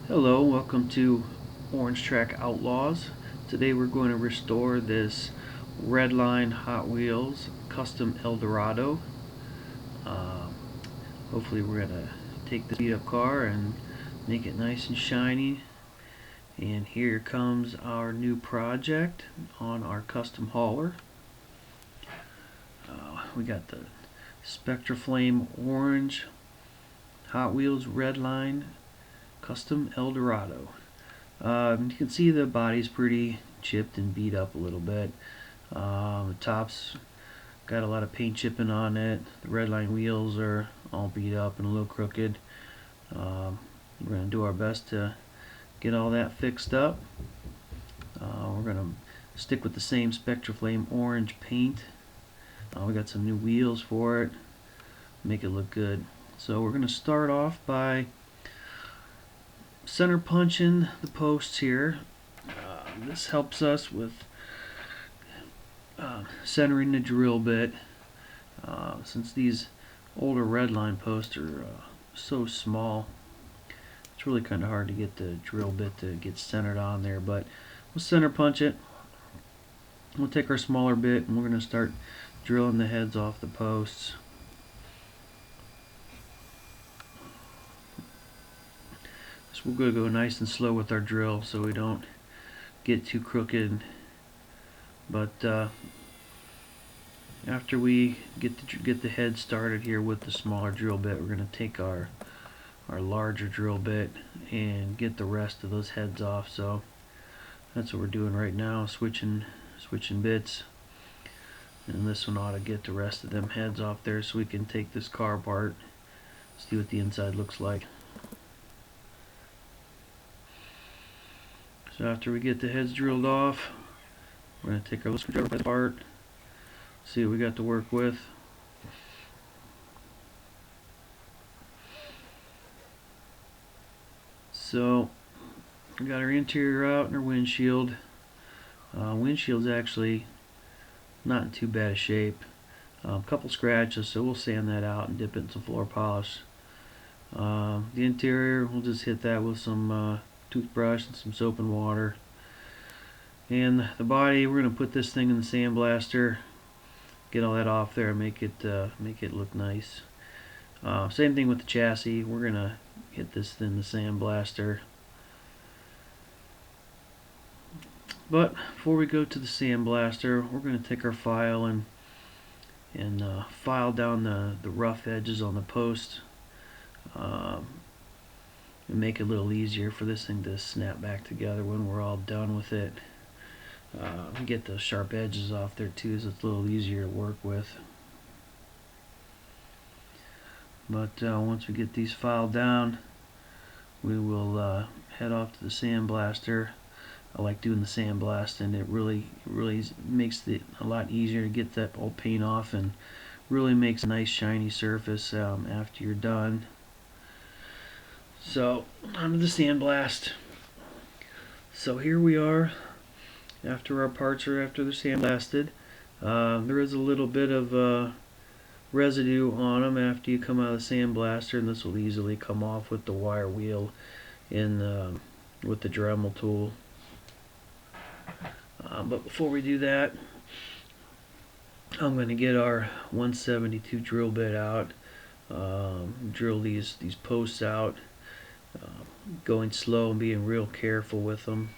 Hello, welcome to Orange Track Outlaws. Today we're going to restore this Redline Hot Wheels Custom Eldorado. Uh, Hopefully we're going to take this beat up car and make it nice and shiny. And here comes our new project on our custom hauler. We got the Spectra Flame Orange Hot Wheels Redline Custom Eldorado. You can see the body's pretty chipped and beat up a little bit. The top's got a lot of paint chipping on it. The Redline wheels are all beat up and a little crooked. We're going to do our best to get all that fixed up. We're going to stick with the same Spectra Flame orange paint. We got some new wheels for it. Make it look good. So we're going to start off by center punching the posts here. This helps us with centering the drill bit. Since these older Redline posts are so small, it's really kind of hard to get the drill bit to get centered on there, but we'll center punch it. We'll take our smaller bit and we're going to start drilling the heads off the posts. So we're going to go nice and slow with our drill so we don't get too crooked. But after we get the head started here with the smaller drill bit, we're going to take our larger drill bit and get the rest of those heads off. So that's what we're doing right now, switching bits. And this one ought to get the rest of them heads off there so we can take this car apart, see what the inside looks like. So after we get the heads drilled off, we're going to take our screwdriver apart, see what we got to work with. So we got our interior out and our windshield. Windshield's actually not in too bad a shape. A couple scratches, so we'll sand that out and dip it in some floor polish. The interior, we'll just hit that with some toothbrush and some soap and water. And the body, we're going to put this thing in the sandblaster, get all that off there, and make it look nice. Same thing with the chassis. We're going to hit this in the sandblaster. But before we go to the sandblaster, we're going to take our file and file down the rough edges on the post. And make it a little easier for this thing to snap back together when we're all done with it. Get those sharp edges off there too, so it's a little easier to work with. But once we get these filed down, we will head off to the sandblaster. I like doing the sandblast, and it really makes it a lot easier to get that old paint off, and really makes a nice shiny surface after you're done. So onto the sandblast. So here we are after our parts are they're sandblasted. There is a little bit of residue on them after you come out of the sandblaster, and this will easily come off with the wire wheel with the Dremel tool. But before we do that, I'm going to get our 172 drill bit out, drill these posts out, going slow and being real careful with them.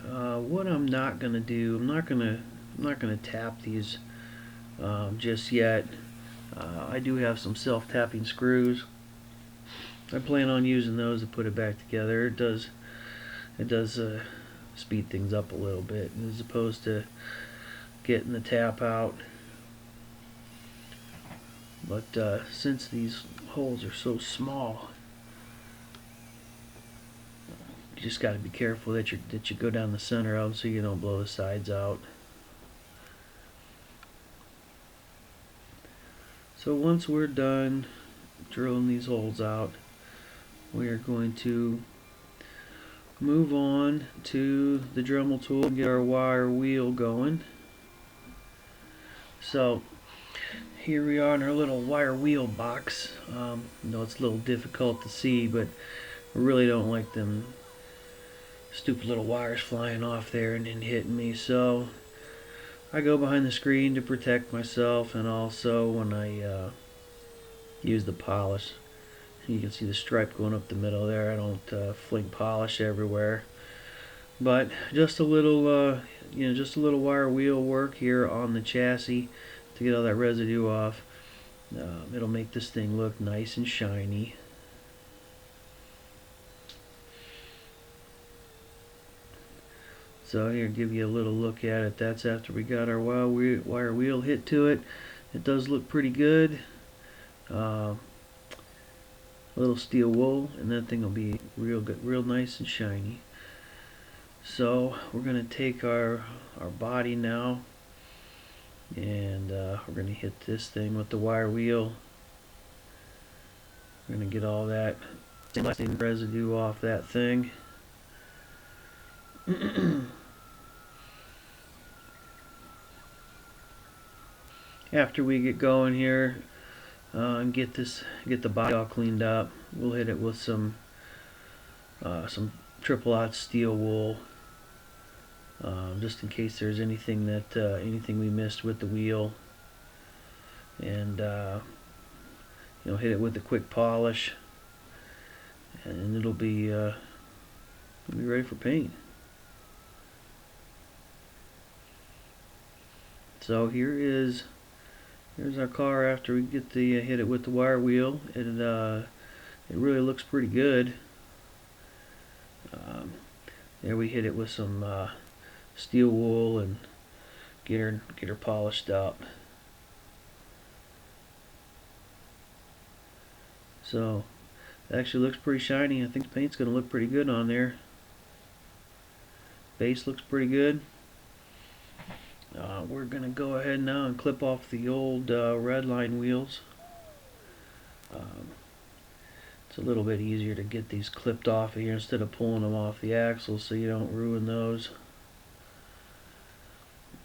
What I'm not going to do, I'm not going to tap these just yet. I do have some self-tapping screws. I plan on using those to put it back together. It does speed things up a little bit as opposed to getting the tap out. But since these holes are so small, you just got to be careful that you go down the center of them so you don't blow the sides out. So once we're done drilling these holes out, we are going to move on to the Dremel tool and get our wire wheel going. So here we are in our little wire wheel box. I know it's a little difficult to see, but I really don't like them stupid little wires flying off there and then hitting me. So I go behind the screen to protect myself, and also when I use the polish, you can see the stripe going up the middle there. I don't fling polish everywhere, but just a little, just a little wire wheel work here on the chassis to get all that residue off. It'll make this thing look nice and shiny. So here, give you a little look at it. That's after we got our wire wheel hit to it. It does look pretty good. A little steel wool, and that thing will be real good, real nice and shiny. So we're gonna take our body now, and we're gonna hit this thing with the wire wheel. We're gonna get all that residue off that thing. After we get going here and get the body all cleaned up, we'll hit it with some triple-aught steel wool, just in case there's anything we missed with the wheel, and hit it with a quick polish, and it'll be ready for paint. So here's our car after we get the hit it with the wire wheel. It really looks pretty good. There we hit it with some steel wool and get her polished up. So it actually looks pretty shiny. I think the paint's going to look pretty good on there. Base looks pretty good. We're going to go ahead now and clip off the old Redline wheels. It's a little bit easier to get these clipped off of here instead of pulling them off the axles, so you don't ruin those.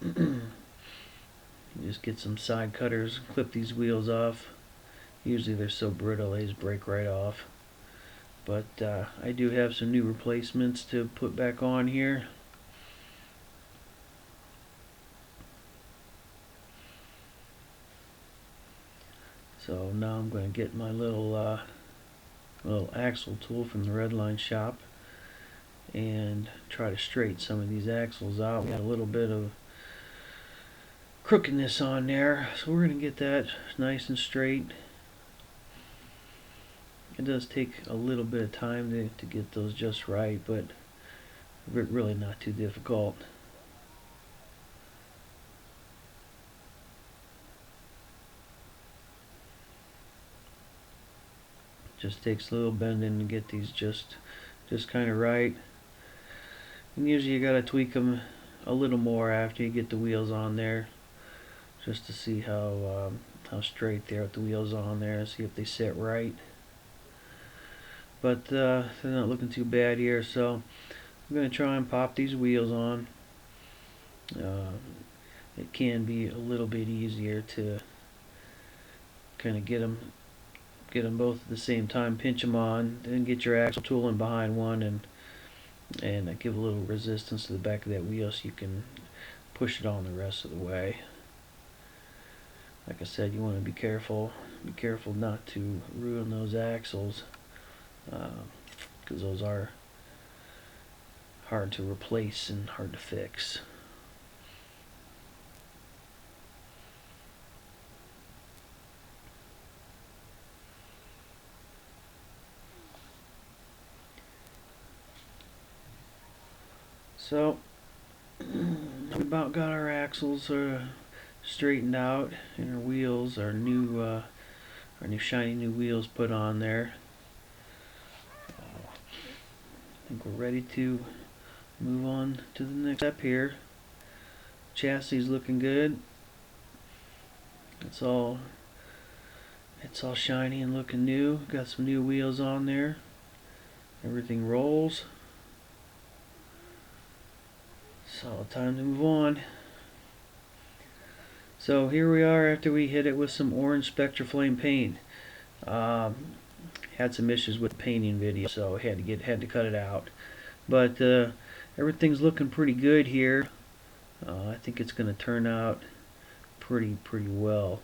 You just get some side cutters, clip these wheels off. Usually they're so brittle they just break right off. But I do have some new replacements to put back on here. So now I'm going to get my little axle tool from the Redline shop and try to straighten some of these axles out. We got a little bit of crookedness on there, so we're going to get that nice and straight. It does take a little bit of time to get those just right, but really not too difficult. Just takes a little bending to get these just kind of right. And usually you got to tweak them a little more after you get the wheels on there, just to see how straight they are with the wheels on there, see if they sit right. But they're not looking too bad here, so I'm going to try and pop these wheels on. It can be a little bit easier to kind of get them both at the same time, pinch them on, then get your axle tool in behind one and give a little resistance to the back of that wheel so you can push it on the rest of the way. Like I said, you want to be careful not to ruin those axles, because those are hard to replace and hard to fix. So we about got our axles straightened out and our wheels, our new shiny new wheels put on there. I think we're ready to move on to the next step here. Chassis is looking good. It's all shiny and looking new. Got some new wheels on there. Everything rolls. So time to move on. So here we are after we hit it with some orange Spectraflame paint. Had some issues with the painting video, so had to cut it out. But everything's looking pretty good here. I think it's going to turn out pretty well.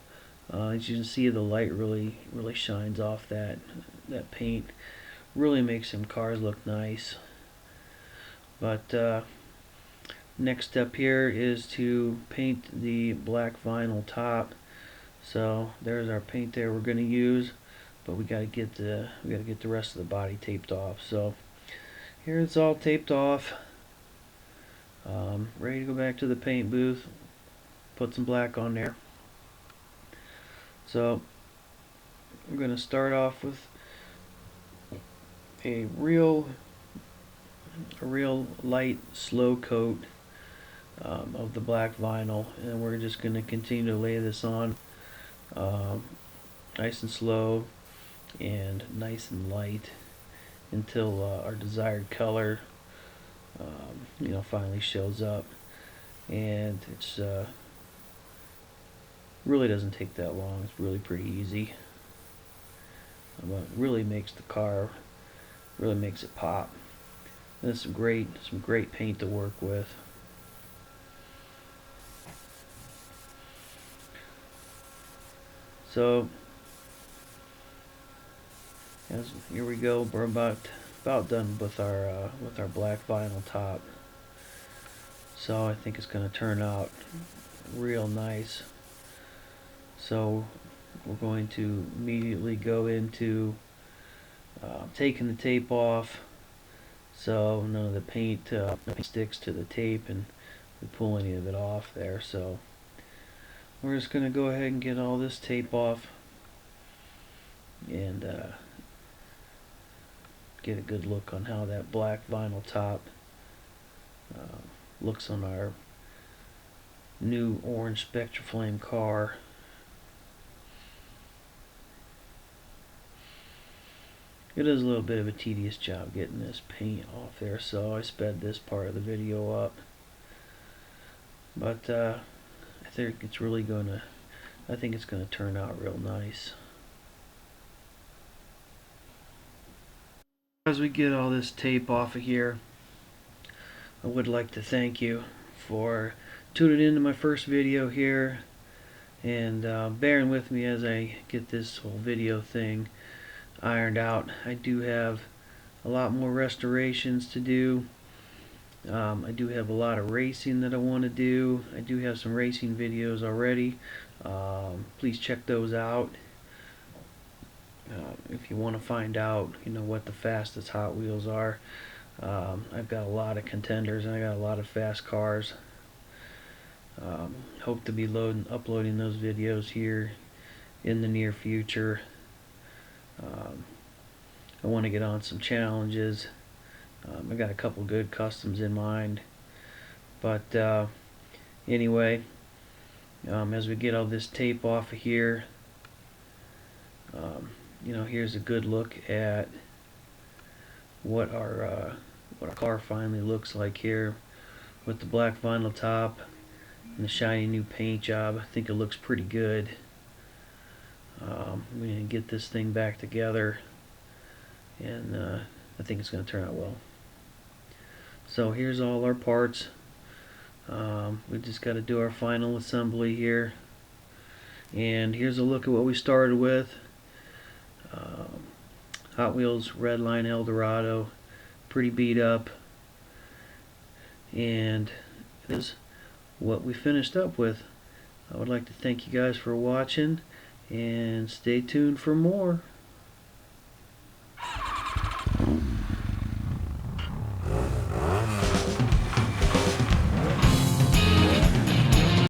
As you can see, the light really shines off that paint. Really makes some cars look nice. But next step here is to paint the black vinyl top. So there's our paint there we're going to use, but we got to get the rest of the body taped off. So here it's all taped off. Ready to go back to the paint booth, put some black on there. So we're going to start off with a real light, slow coat of the black vinyl, and we're just going to continue to lay this on nice and slow and nice and light until our desired color finally shows up. And it's really doesn't take that long. It's really pretty easy. But it really makes the car, really makes it pop. There's some great paint to work with. So here we go. We're about done with our black vinyl top. So I think it's going to turn out real nice. So we're going to immediately go into taking the tape off, so none of the paint sticks to the tape and we pull any of it off there. So we're just going to go ahead and get all this tape off and get a good look on how that black vinyl top looks on our new orange Spectraflame car. It is a little bit of a tedious job getting this paint off there, so I sped this part of the video up. But I think it's gonna turn out real nice. As we get all this tape off of here, I would like to thank you for tuning into my first video here and bearing with me as I get this whole video thing ironed out. I do have a lot more restorations to do. I do have a lot of racing that I want to do. I do have some racing videos already. Please check those out. If you want to find out, what the fastest Hot Wheels are. I've got a lot of contenders and I got a lot of fast cars. Hope to be uploading those videos here in the near future. I want to get on some challenges. I got a couple good customs in mind, but anyway, as we get all this tape off of here, here's a good look at what our car finally looks like here with the black vinyl top and the shiny new paint job. I think it looks pretty good. We're going to get this thing back together, and I think it's going to turn out well. So here's all our parts. We just got to do our final assembly here, and here's a look at what we started with. Hot Wheels Redline Dorado, pretty beat up, and this is what we finished up with. I would like to thank you guys for watching, and stay tuned for more.